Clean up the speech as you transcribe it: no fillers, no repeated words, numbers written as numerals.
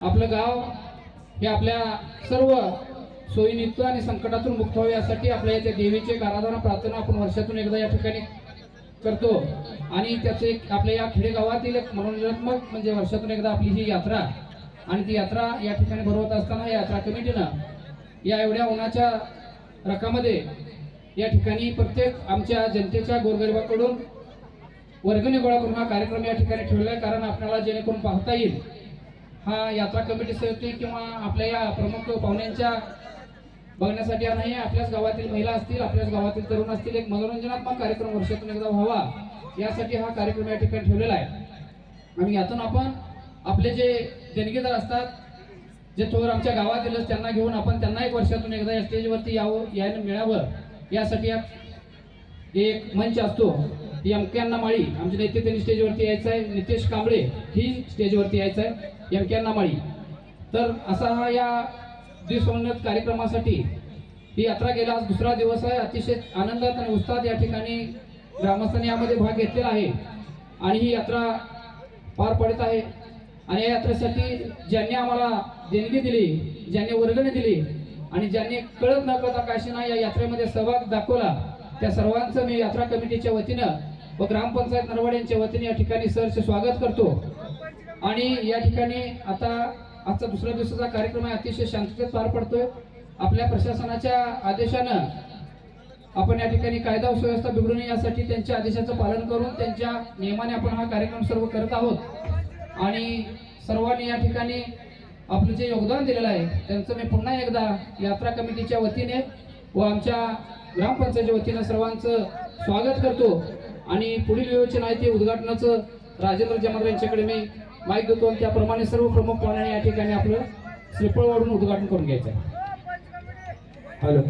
आपलं गाव हे आपल्या सर्व सोयीनियुक्त आणि संकटातून मुक्त व्हावे यासाठी आपल्या त्या देवीचे आराधना प्रार्थना आपण वर्षातून एकदा या ठिकाणी करतो आणि त्याचे आपल्या या खेडेगावातील एक मनोरंजनात्मक म्हणजे वर्षातून एकदा आपली ही यात्रा आणि ती यात्रा या ठिकाणी भरवत असताना यात्रा कमिटीनं या एवढ्या उन्हाच्या रकामध्ये या ठिकाणी प्रत्येक आमच्या जनतेच्या गोरगरिबाकडून वर्गणी गोळा करून हा कार्यक्रम या ठिकाणी ठेवलेला आहे। कारण आपल्याला जेणेकरून पाहता येईल हा यात्रा कमिटी समिती किंवा आपल्या या प्रमुख पाहुण्यांच्या बघण्यासाठी नाही, आपल्याच गावातील महिला असतील, आपल्याच गावातील तरुण असतील, एक मनोरंजनात्मक कार्यक्रम वर्षातून एकदा व्हावा यासाठी हा कार्यक्रम या ठिकाणी ठेवलेला आहे। आणि यातून आपण आपले जे देणगीदार असतात, जे थोर आमच्या गावातीलच, त्यांना घेऊन आपण त्यांना एक वर्षातून एकदा या स्टेजवरती यायला मिळावं यासाठी एक मंच असतो। एमक्यांना माळी आमचे नेते त्यांनी स्टेजवरती यायचं आहे, नितेश कांबळे ही स्टेजवरती यायचं आहे, एमक्यांना माळी। तर असा हा या दिवसोन्नत कार्यक्रमासाठी ही यात्रा गेला आज दुसरा दिवस आहे। अतिशय आनंदात आणि उत्साहात या ठिकाणी ग्रामस्थांनी यामध्ये भाग घेतलेला आहे आणि ही यात्रा पार पडत आहे। आणि या यात्रेसाठी ज्यांनी आम्हाला देणगी दिली, ज्यांनी वर्गणी दिली आणि ज्यांनी कळत न कळता काशीना या यात्रेमध्ये सहभाग दाखवला त्या सर्वांचं मी यात्रा कमिटीच्या वतीनं व ग्रामपंचायत नरवाड यांच्या वतीने या ठिकाणी सहर्ष स्वागत करतो। आणि या ठिकाणी आता आजचा दुसऱ्या दिवसाचा कार्यक्रम आहे, अतिशय शांततेत पार पडतोय। आपल्या प्रशासनाच्या आदेशानं आपण या ठिकाणी कायदा व सुव्यवस्था बिघडू नये यासाठी त्यांच्या आदेशाचं पालन करून त्यांच्या नियमाने आपण हा कार्यक्रम सर्व करत आहोत। आणि सर्वांनी या ठिकाणी आपलं जे योगदान दिलेलं आहे त्यांचं मी पुन्हा एकदा यात्रा कमिटीच्या वतीने व आमच्या ग्रामपंचायतीच्या वतीने सर्वांचं स्वागत करतो। आणि पुढील योजना आहे ते उद्घाटनाचं राजेंद्र जमादार यांच्याकडे मी माहिती देतो आणि त्याप्रमाणे सर्व प्रमुख पाहुण्यांनी या ठिकाणी आपलं श्रीफळ वाढून उद्घाटन करून घ्यायचं आहे। हॅलो।